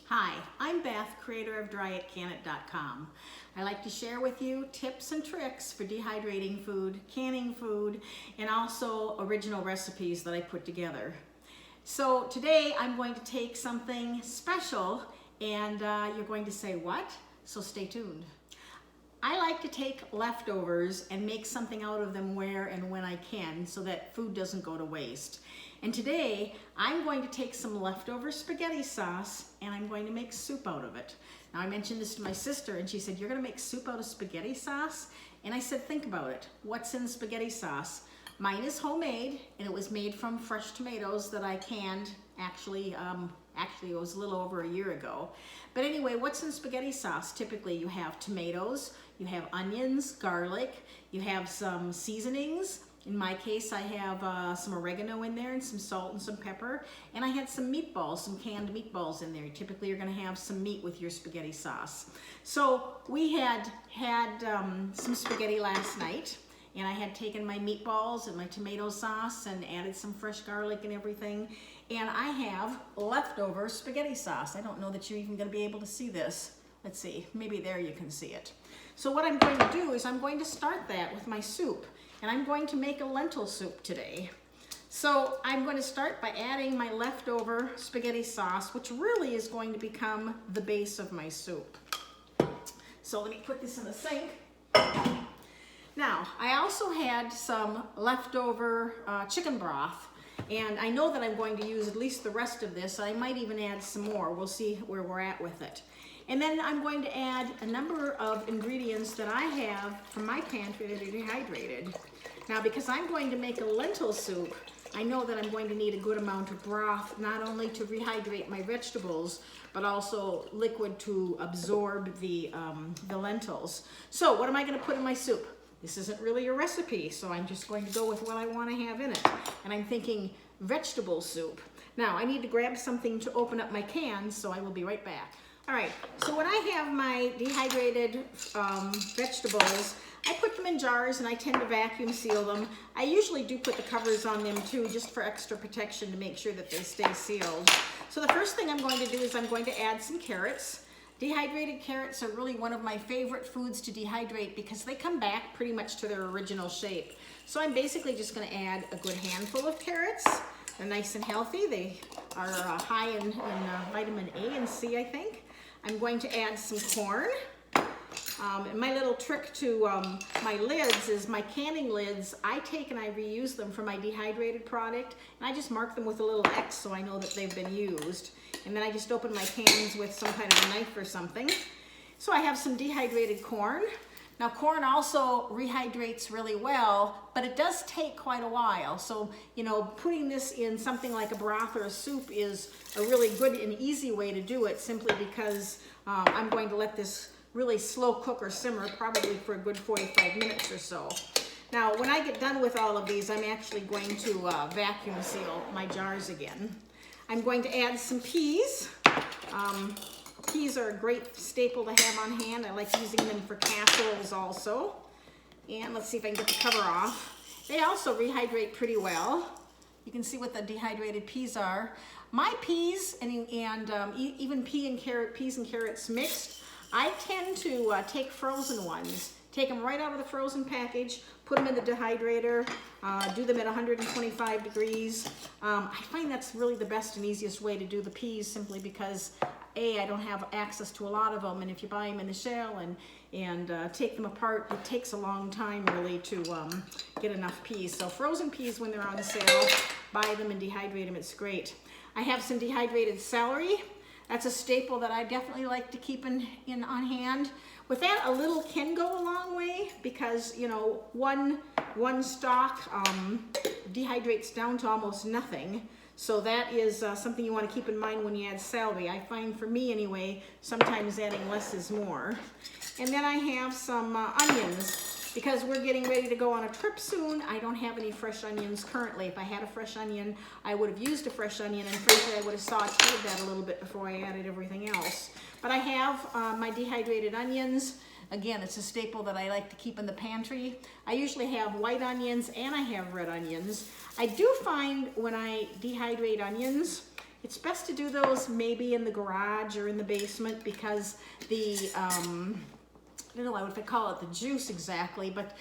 Hi, I'm Beth, creator of dryitcanit.com. I like to share with you tips and tricks for dehydrating food, canning food, and also original recipes that I put together. So today I'm going to take something special and you're going to say, what? So stay tuned. I like to take leftovers and make something out of them where and when I can so that food doesn't go to waste. And today I'm going to take some leftover spaghetti sauce and I'm going to make soup out of it. Now I mentioned this to my sister and she said, you're going to make soup out of spaghetti sauce? And I said, think about it. What's in spaghetti sauce? Mine is homemade and it was made from fresh tomatoes that I canned actually it was a little over a year ago. But anyway, what's in spaghetti sauce? Typically you have tomatoes, you have onions, garlic, you have some seasonings. In my case, I have some oregano in there and some salt and some pepper. And I had some meatballs, some canned meatballs in there. Typically you're gonna have some meat with your spaghetti sauce. So we had some spaghetti last night. And I had taken my meatballs and my tomato sauce and added some fresh garlic and everything. And I have leftover spaghetti sauce. I don't know that you're even gonna be able to see this. Let's see, maybe there you can see it. So what I'm going to do is I'm going to start that with my soup. And I'm going to make a lentil soup today. So I'm going to start by adding my leftover spaghetti sauce, which really is going to become the base of my soup. So let me put this in the sink. Now, I also had some leftover chicken broth, and I know that I'm going to use at least the rest of this. I might even add some more. We'll see where we're at with it. And then I'm going to add a number of ingredients that I have from my pantry that are dehydrated. Now, because I'm going to make a lentil soup, I know that I'm going to need a good amount of broth, not only to rehydrate my vegetables, but also liquid to absorb the lentils. So what am I going to put in my soup? This isn't really a recipe, so I'm just going to go with what I want to have in it. And I'm thinking vegetable soup. Now, I need to grab something to open up my cans, so I will be right back. All right, so when I have my dehydrated vegetables, I put them in jars and I tend to vacuum seal them. I usually do put the covers on them too, just for extra protection to make sure that they stay sealed. So the first thing I'm going to do is I'm going to add some carrots. Dehydrated carrots are really one of my favorite foods to dehydrate because they come back pretty much to their original shape. So I'm basically just going to add a good handful of carrots. They're nice and healthy. They are high in vitamin A and C, I think. I'm going to add some corn. And my little trick to my lids is my canning lids, I take and I reuse them for my dehydrated product, and I just mark them with a little X so I know that they've been used. And then I just open my cans with some kind of a knife or something. So I have some dehydrated corn. Now corn also rehydrates really well, but it does take quite a while. So, you know, putting this in something like a broth or a soup is a really good and easy way to do it, simply because I'm going to let this really slow cook or simmer probably for a good 45 minutes or so. Now, when I get done with all of these, I'm actually going to vacuum seal my jars again. I'm going to add some peas. Peas are a great staple to have on hand. I like using them for casseroles also. And let's see if I can get the cover off. They also rehydrate pretty well. You can see what the dehydrated peas are. My peas and even peas and carrots mixed, I tend to take frozen ones. Take them right out of the frozen package, put them in the dehydrator, do them at 125 degrees. I find that's really the best and easiest way to do the peas, simply because I don't have access to a lot of them, and if you buy them in the shell and take them apart, it takes a long time really to get enough peas. So frozen peas, when they're on sale, buy them and dehydrate them, it's great. I have some dehydrated celery. That's a staple that I definitely like to keep on hand. With that, a little can go a long way because, you know, one stalk dehydrates down to almost nothing. So that is something you want to keep in mind when you add celery. I find, for me anyway, sometimes adding less is more. And then I have some onions. Because we're getting ready to go on a trip soon, I don't have any fresh onions currently. If I had a fresh onion, I would have used a fresh onion, and frankly, I would have sauteed that a little bit before I added everything else. But I have my dehydrated onions. Again, it's a staple that I like to keep in the pantry. I usually have white onions and I have red onions. I do find when I dehydrate onions, It's best to do those maybe in the garage or in the basement because the, I don't know what I call it, the juice exactly, but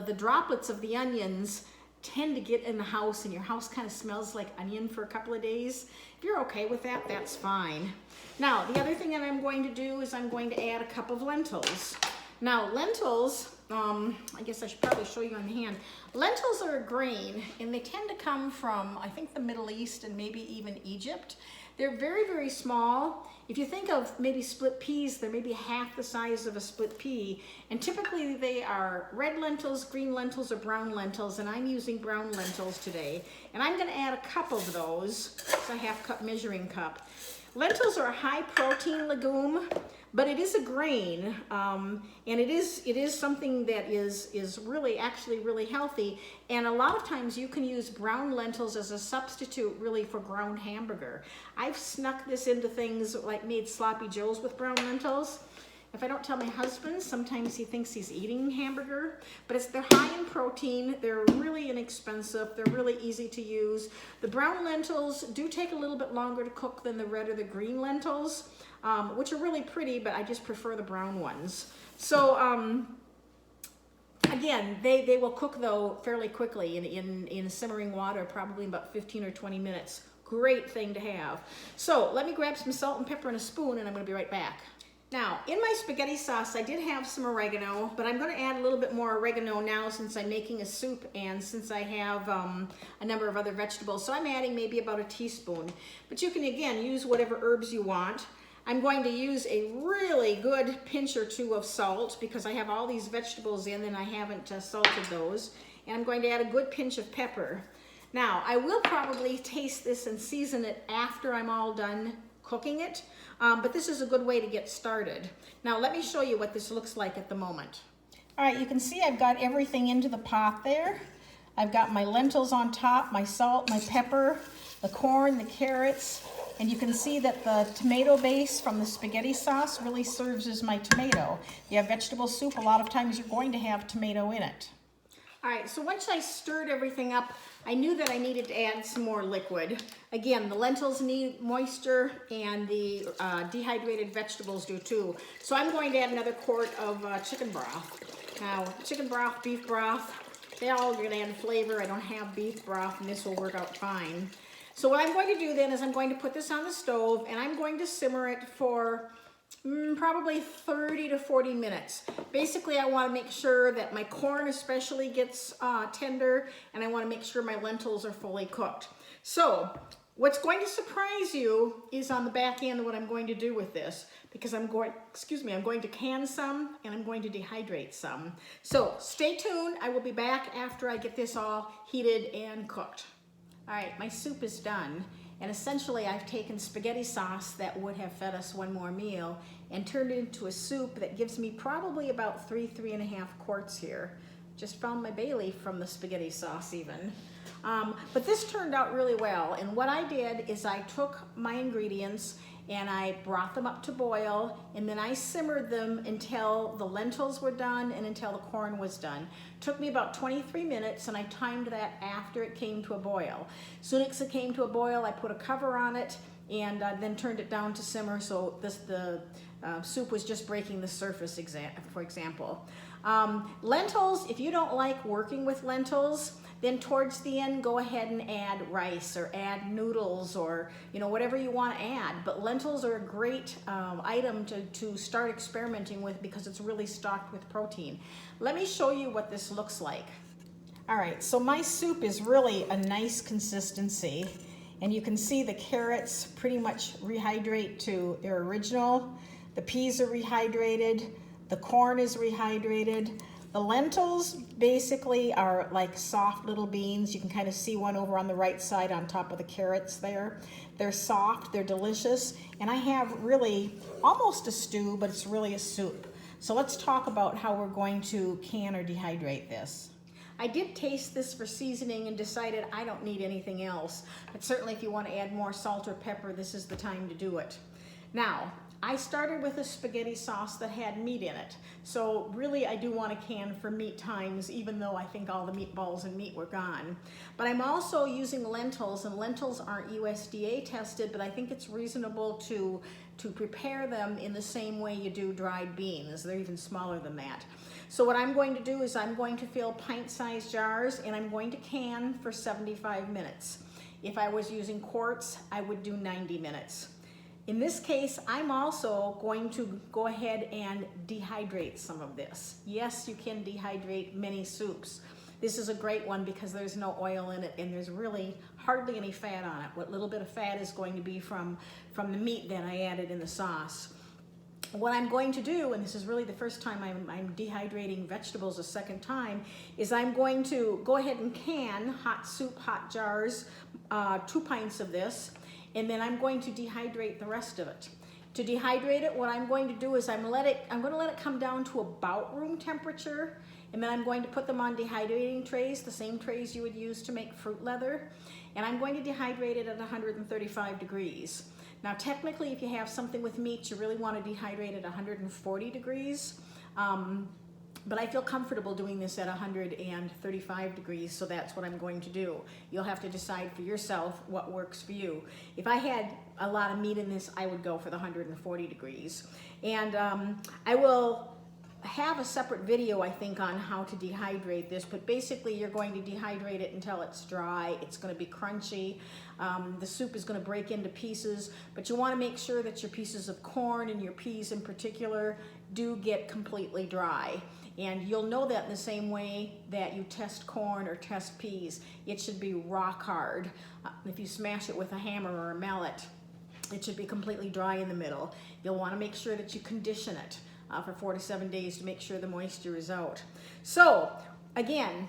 the droplets of the onions tend to get in the house and your house kind of smells like onion for a couple of days. If you're okay with that, that's fine. Now, the other thing that I'm going to do is I'm going to add a cup of lentils. Now, lentils, I guess I should probably show you on the hand. Lentils are a grain, and they tend to come from, I think, the Middle East and maybe even Egypt. They're very, very small. If you think of maybe split peas, they're maybe half the size of a split pea. And typically they are red lentils, green lentils, or brown lentils, and I'm using brown lentils today. And I'm gonna add a cup of those. It's a half-cup measuring cup. Lentils are a high-protein legume, but it is a grain, and it is something that is really, actually really healthy. And a lot of times you can use brown lentils as a substitute really for ground hamburger. I've snuck this into things like made sloppy joes with brown lentils. If I don't tell my husband, sometimes he thinks he's eating hamburger, but they're high in protein, they're really inexpensive, they're really easy to use. The brown lentils do take a little bit longer to cook than the red or the green lentils, which are really pretty, but I just prefer the brown ones. So again, they will cook though fairly quickly in simmering water, probably about 15 or 20 minutes. Great thing to have. So let me grab some salt and pepper and a spoon and I'm gonna be right back. Now, in my spaghetti sauce, I did have some oregano, but I'm going to add a little bit more oregano now since I'm making a soup and since I have a number of other vegetables. So I'm adding maybe about a teaspoon. But you can, again, use whatever herbs you want. I'm going to use a really good pinch or two of salt because I have all these vegetables in and I haven't salted those. And I'm going to add a good pinch of pepper. Now, I will probably taste this and season it after I'm all done cooking it, but this is a good way to get started. Now let me show you what this looks like at the moment. All right, you can see I've got everything into the pot there. I've got my lentils on top, my salt, my pepper, the corn, the carrots, and you can see that the tomato base from the spaghetti sauce really serves as my tomato. If you have vegetable soup, a lot of times you're going to have tomato in it. All right, so once I stirred everything up, I knew that I needed to add some more liquid. Again, the lentils need moisture and the dehydrated vegetables do too. So I'm going to add another quart of chicken broth. Now, chicken broth, beef broth, they all are gonna add flavor. I don't have beef broth and this will work out fine. So what I'm going to do then is I'm going to put this on the stove and I'm going to simmer it for probably 30 to 40 minutes. Basically, I want to make sure that my corn especially gets tender, and I want to make sure my lentils are fully cooked. So what's going to surprise you is on the back end what I'm going to do with this, because I'm going to can some and I'm going to dehydrate some. So stay tuned. I will be back after I get this all heated and cooked. All right, my soup is done. And essentially, I've taken spaghetti sauce that would have fed us one more meal and turned it into a soup that gives me probably about 3.5 quarts here. Just found my bay leaf from the spaghetti sauce even. But this turned out really well. And what I did is I took my ingredients and I brought them up to boil, and then I simmered them until the lentils were done and until the corn was done. Took me about 23 minutes, and I timed that after it came to a boil. Soon as it came to a boil, I put a cover on it and then turned it down to simmer, so the soup was just breaking the surface, for example. Lentils, if you don't like working with lentils, then towards the end, go ahead and add rice or add noodles or whatever you want to add. But lentils are a great item to start experimenting with because it's really stocked with protein. Let me show you what this looks like. All right, so my soup is really a nice consistency. And you can see the carrots pretty much rehydrate to their original. The peas are rehydrated. The corn is rehydrated. The lentils basically are like soft little beans. You can kind of see one over on the right side on top of the carrots there. They're soft, they're delicious, and I have really almost a stew, but it's really a soup. So let's talk about how we're going to can or dehydrate this. I did taste this for seasoning and decided I don't need anything else, but certainly if you want to add more salt or pepper, this is the time to do it. Now, I started with a spaghetti sauce that had meat in it. So really I do want a can for meat times, even though I think all the meatballs and meat were gone. But I'm also using lentils, and lentils aren't USDA tested, but I think it's reasonable to prepare them in the same way you do dried beans. They're even smaller than that. So what I'm going to do is I'm going to fill pint-sized jars, and I'm going to can for 75 minutes. If I was using quarts, I would do 90 minutes. In this case, I'm also going to go ahead and dehydrate some of this. Yes, you can dehydrate many soups. This is a great one because there's no oil in it and there's really hardly any fat on it. What little bit of fat is going to be from the meat that I added in the sauce. What I'm going to do, and this is really the first time I'm dehydrating vegetables a second time, is I'm going to go ahead and can hot soup, hot jars, 2 pints of this, and then I'm going to dehydrate the rest of it. To dehydrate it, what I'm going to do is I'm going to let it come down to about room temperature, and then I'm going to put them on dehydrating trays, the same trays you would use to make fruit leather, and I'm going to dehydrate it at 135 degrees. Now technically, if you have something with meat, you really want to dehydrate at 140 degrees. But I feel comfortable doing this at 135 degrees, so that's what I'm going to do. You'll have to decide for yourself what works for you. If I had a lot of meat in this, I would go for the 140 degrees. And I will have a separate video, I think, on how to dehydrate this, but basically you're going to dehydrate it until it's dry. It's going to be crunchy. The soup is going to break into pieces, but you want to make sure that your pieces of corn and your peas in particular do get completely dry. And you'll know that in the same way that you test corn or test peas. It should be rock hard. If you smash it with a hammer or a mallet, it should be completely dry in the middle. You'll want to make sure that you condition it for 4 to 7 days to make sure the moisture is out. So again,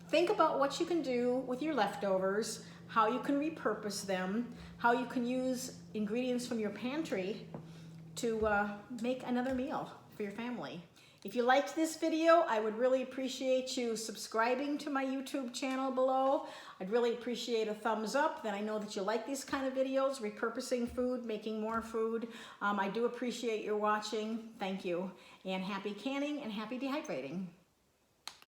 think about what you can do with your leftovers, how you can repurpose them, how you can use ingredients from your pantry to make another meal for your family. If you liked this video, I would really appreciate you subscribing to my YouTube channel below. I'd really appreciate a thumbs up, then I know that you like these kind of videos, repurposing food, making more food. I do appreciate your watching. Thank you, and happy canning and happy dehydrating.